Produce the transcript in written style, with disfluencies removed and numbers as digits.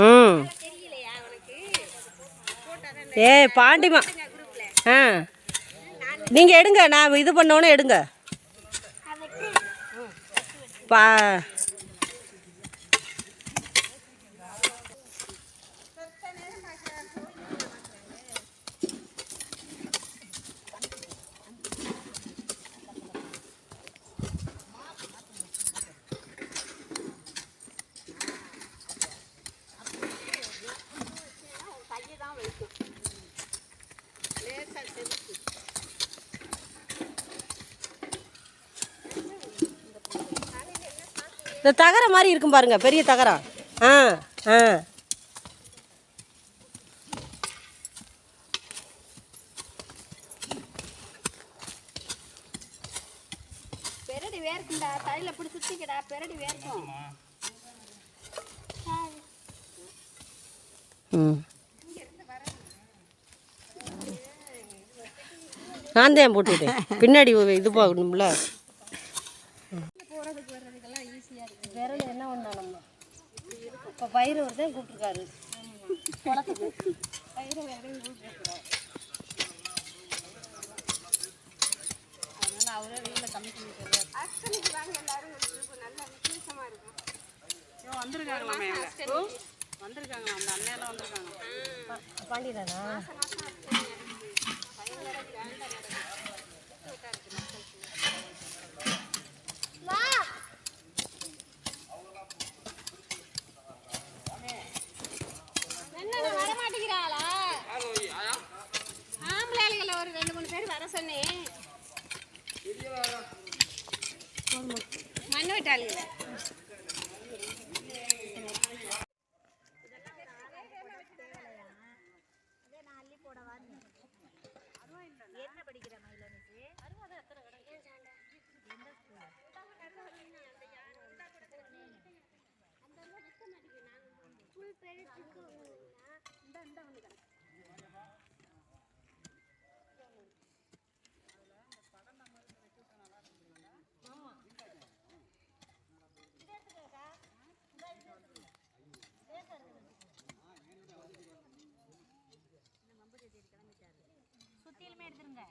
ம் ஏய் பாண்டிமா ஆ நீங்கள் எடுங்க, நான் இது பண்ணோன்னே எடுங்க. பா இந்த தகர மாதிரி இருக்கும் பாருங்க, பெரிய தகரம். ஆ ஆ பெரடி வேர்க்கும்டா, தலையில பிடி சுத்திக்கடா, பெரடி வேர்க்கும். நான் தான் போட்டுவிட்டேன், பின்னாடி இது போகணும்ல. போகிறதுக்கு வர்றதுக்கெல்லாம் ஈஸியாக இருக்குது. விரல் என்ன பண்ணா நம்ம இப்போ பயிர் ஒருத்தன் கூப்பிட்டுருக்காரு குளத்துக்கு. பயிரை வேறையும் கூப்பிட்டுருக்குறோம். அதனால் அவரே வீட்டில் கம்மி பண்ணி தருவார். அஸ்தனிக்கு வாங்க எல்லாரும், நல்லா விசேஷமாக இருக்கும். வந்துருக்காங்களாமே, வந்துருக்காங்க, அந்த அண்ணெல்லாம் வந்துருக்காங்க. பாண்டிதானா? வரமாட்டேங்கிறாளா? ஆம்பளைகளை ஒரு 2-3 பேர் வர சொன்னேன். மண்ணு விட்டாளுங்க. என்ன படிக்கிற மயிலனுக்கு? சுத்திலுமே எடுத்துருங்க.